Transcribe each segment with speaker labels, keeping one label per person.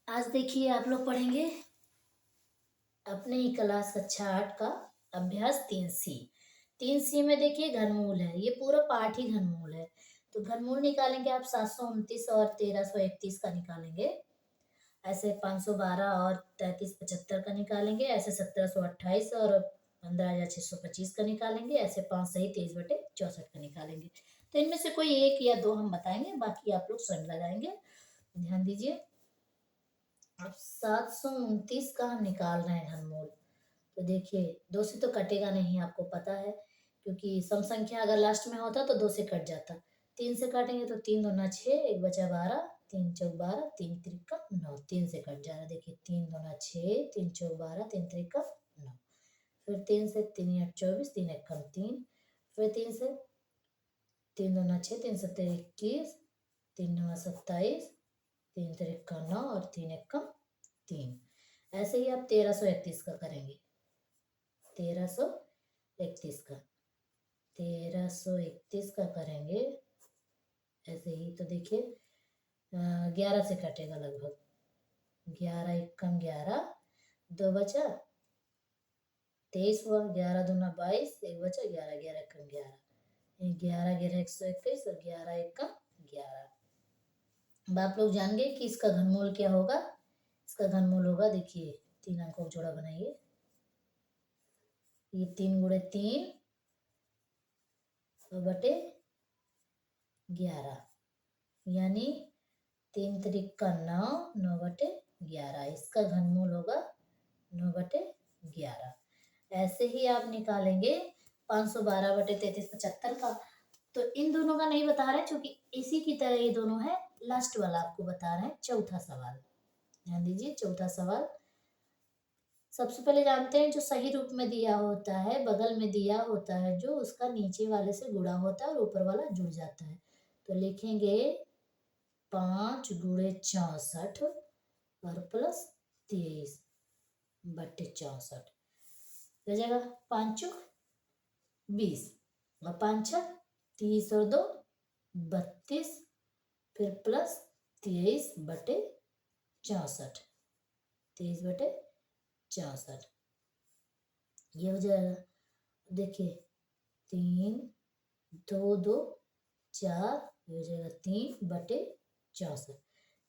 Speaker 1: आज देखिए आप लोग पढ़ेंगे अपने ही क्लास कक्षा 8 का अभ्यास 3C। 3C में देखिए घनमूल है, ये पूरा पाठ ही घनमूल है। तो घनमूल निकालेंगे आप 729 और 1331 का निकालेंगे। ऐसे 512 और 3375 का निकालेंगे। ऐसे 1728 और 15625 का निकालेंगे। ऐसे 5 सही 23/64 का निकालेंगे। तो इनमें से कोई एक या दो हम बताएंगे, बाकी आप लोग स्वयं लगाएंगे। ध्यान दीजिए। अब 729 का हम निकाल रहे हैं घनमूल। तो देखिए, दो से तो कटेगा नहीं, आपको पता है, क्योंकि सम संख्या अगर लास्ट में होता तो दो से कट जाता। तीन से काटेंगे तो तीन दूना 6, एक बचा 12, तीन चौक 12, तीन त्रिका 9, तीन से कट जा रहा। देखिए, तीन दूना 6, तीन चौक 12, तीन त्रिका 9। फिर तीन से, तीन आठ 24, तीन एक कम 3। फिर तीन से, तीन दूना 6, तीन सत्तर 21, तीन नवा 27, तीन त्रिका 9 और तीन एक कम 3। ऐसे ही आप 1331 का करेंगे। 1331 का 1331 का करेंगे। ऐसे ही तो देखिए, 11 से कटेगा लगभग। 11 एक कम 11, दो बचा 23 हुआ। 11 दूना 22, एक बचा 11, 11 एक कम 11, 11 11 121 और 11 एक कम 11। अब आप लोग जान गए कि इसका घनमूल क्या होगा। इसका घनमूल होगा, देखिए, तीन अंकों का जोड़ा बनाइए। ये 3 गुणे 3 बटे 11, यानी तीन त्रिका 9, 9/11। इसका घनमूल होगा 9/11। ऐसे ही आप निकालेंगे 512/3375 का। तो इन दोनों का नहीं बता रहे, क्योंकि इसी की तरह ये दोनों है। लास्ट वाला आपको बता रहे हैं, चौथा सवाल। ध्यान दीजिए, चौथा सवाल। सबसे पहले जानते हैं, जो सही रूप में दिया होता है, बगल में दिया होता है, जो उसका नीचे वाले से गुणा होता है और ऊपर वाला जुड़ जाता है। तो लिखेंगे 5 × 64 और प्लस 23/64। हो जाएगा 5 चौक 20 और 5 छक 30 और 2 32, फिर प्लस 23/64। 23/64 ये हो जाएगा। देखिए, 3 2 2 4, हो जाएगा 3/64।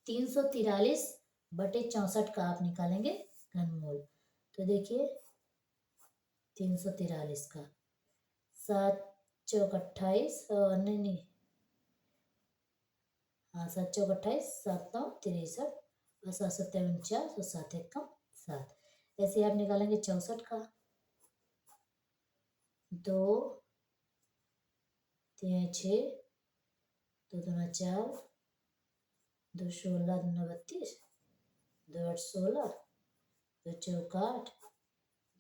Speaker 1: 343/64 का आप निकालेंगे घनमूल। तो देखिए, 343 का 7 चौक 28, नहीं नहीं, हाँ, 7 चौक 28, 7 9 63 और 7 7 49 और 7 1 कम 7। ऐसे आप निकालेंगे 64 का। 2 3 6, 2 दूना 4, 2 16 दूना 32, 2 8 16, 2 चौक 8,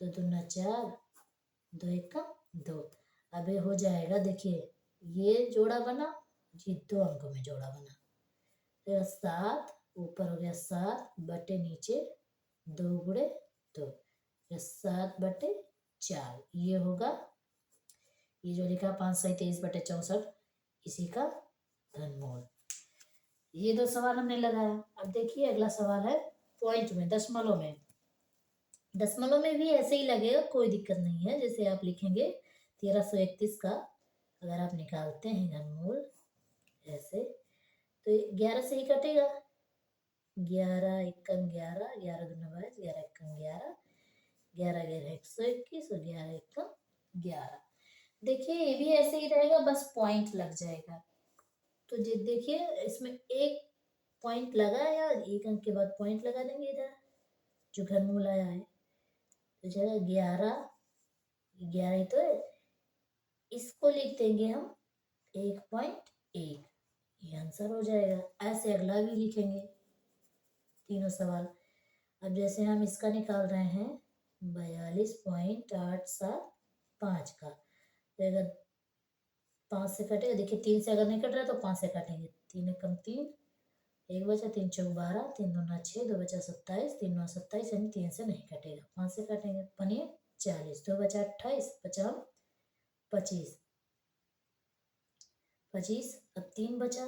Speaker 1: 2 दूना 4, 2 एक कम 2। अब ये हो जाएगा। देखिए, ये जोड़ा बना, ये दो अंकों में जोड़ा बना। तो 7 ऊपर हो गया 7 बटे नीचे 2 गुणे 2, 7/4। ये होगा, ये जो लिखा 523/64, इसी का घनमूल। ये दो सवाल हमने लगाया। अब देखिए, अगला सवाल है पॉइंट में, दशमलव में। दशमलव में भी ऐसे ही लगेगा, कोई दिक्कत नहीं है। जैसे आप लिखेंगे 1331 का अगर आप निकालते हैं घनमूल ऐसे, तो 11 से ही कटेगा। 11 एक कम 11, 11 दूना 22, 11 एक कम 11, 11 11 121 और 11 एक कम 11। देखिए, ये भी ऐसे ही रहेगा, बस पॉइंट लग जाएगा। तो देखिए, इसमें एक पॉइंट लगा, या एक अंक के बाद पॉइंट लगा देंगे इधर, जो घनमूल आया है। तो जाएगा 11, 11 ही तो है, इसको लिख देंगे हम 1.1। ये आंसर हो जाएगा। ऐसे अगला भी लिखेंगे, तीनों सवाल। अब जैसे हम इसका निकाल रहे हैं 42.875 का, तो 5 से कटेगा। देखिए, 3 से अगर नहीं कट रहा तो 5 से काटेंगे। 3 एक कम 3, एक बचा, 3 चौक 12, 3 दूना 6, 2 बचा 27, 3 9 27, यानी 3 से नहीं कटेगा, 5 से काटेंगे। पनिए 40, 2 बचा 28, 50 25, 25, अब 3 बचा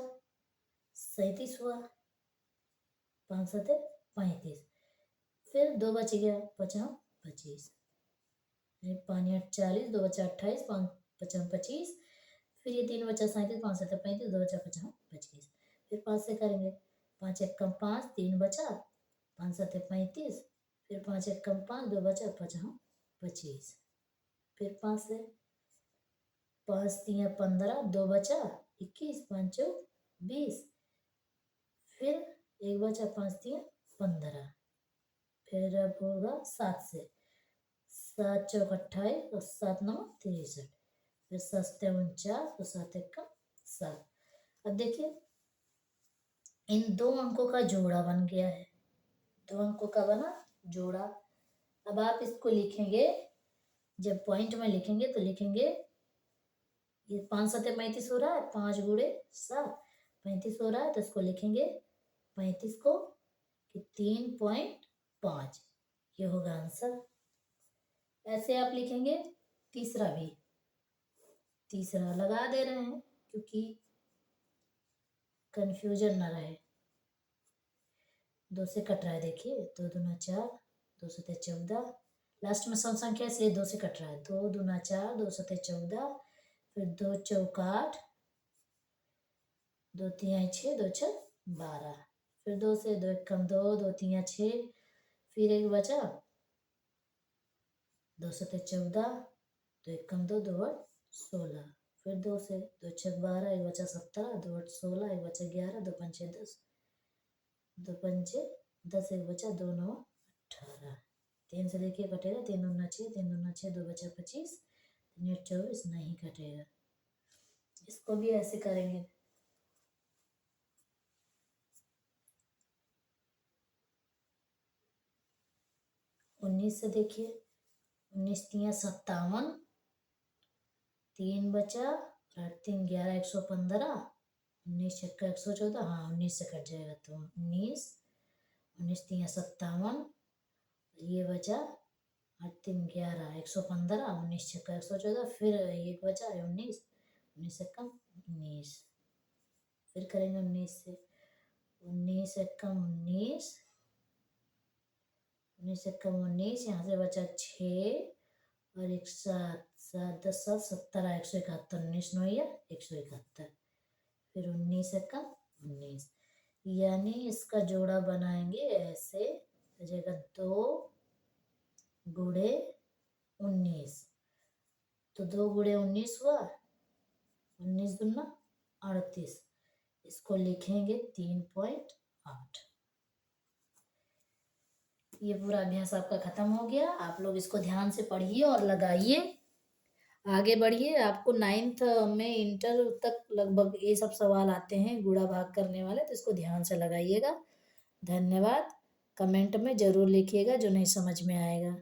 Speaker 1: 37 हुआ, 5 7 35। फिर 2 बच गया, 5 25, 5 8 40, 2 बचा 28, 5 5 25। फिर ये 3 बचा 37, 5 7 35, 2 बचा 50 25। फिर 5 से करेंगे, 5 1 कम 5, 3 बचा, 5 7 35। फिर 5 1 कम 5, 2 बचा 50 25। फिर 5 से, 5 3 15, 2 बचा 21, 5 4 20। फिर 1 बचा, 5 3 15। फिर अब होगा 7 से, 7 चौक 28 और 7 9 63। फिर 7 7 49 और 7 1 7। अब देखिए इन 2 अंकों का जोड़ा बन गया है, 2 अंकों का बना जोड़ा। अब आप इसको लिखेंगे, जब पॉइंट में लिखेंगे तो लिखेंगे ये 5 7 35 हो रहा है, 5 गुणे 7 35 हो रहा है, तो इसको लिखेंगे 35 को कि 3.5, ये होगा आंसर। ऐसे आप लिखेंगे तीसरा भी, तीसरा लगा दे रहे हैं क्योंकि कंफ्यूजन ना रहे। 2 से कट रहा है, देखिए 2 दूना 4, 2 सते 14, लास्ट में सम संख्या इसलिए 2 से कट रहा है। 2 दूना 4, 2 सते 14, फिर 2 चौक 8, 2 तिहाई 6, 2 छक 12। फिर 2 से 2 एक कम 2, 2 तिहाई 6, फिर एक बचा 2 सते 14, 2 एक कम 2, 2 8 16। फिर 2 से 2 छक 12, एक बचा 17, 2 8 16, एक बचा 11, 2 पंचे 10, 2 पंचे 10, एक बचा 2 9 18। 3 से देखिए कटेगा, 3 दूना 6, 3 दूना 6, 2 बचा 25, 3 8 24, नहीं कटेगा। इसको भी ऐसे करेंगे। उन्नीस से देखिए, 19 तिया 57, 3 बचा, 8 3 11, 115, 19 छक्का 114। हाँ 19 से कट जाएगा तो 19, 19 तिया 57, ये बचा 8 3 11, 115, 19 छक्का 114। फिर एक बचा 19, 19 से कम 19। फिर करेंगे 19 से, 19 से कम 19, 19 से कम 19, यहाँ से बचा 6 और एक 7, 7 10 7 17, 171, 19 9 या 171। फिर 19 से कम 19, यानी इसका जोड़ा बनाएंगे ऐसे, हो जाएगा 2 गुणे 19। तो 2 गुणे 19 हुआ, 19 दूना 38, इसको लिखेंगे 3.8। ये पूरा अभ्यास आपका खत्म हो गया। आप लोग इसको ध्यान से पढ़िए और लगाइए, आगे बढ़िए। आपको 9th में इंटर तक लगभग ये सब सवाल आते हैं गुणा भाग करने वाले, तो इसको ध्यान से लगाइएगा। धन्यवाद। कमेंट में ज़रूर लिखिएगा जो नहीं समझ में आएगा।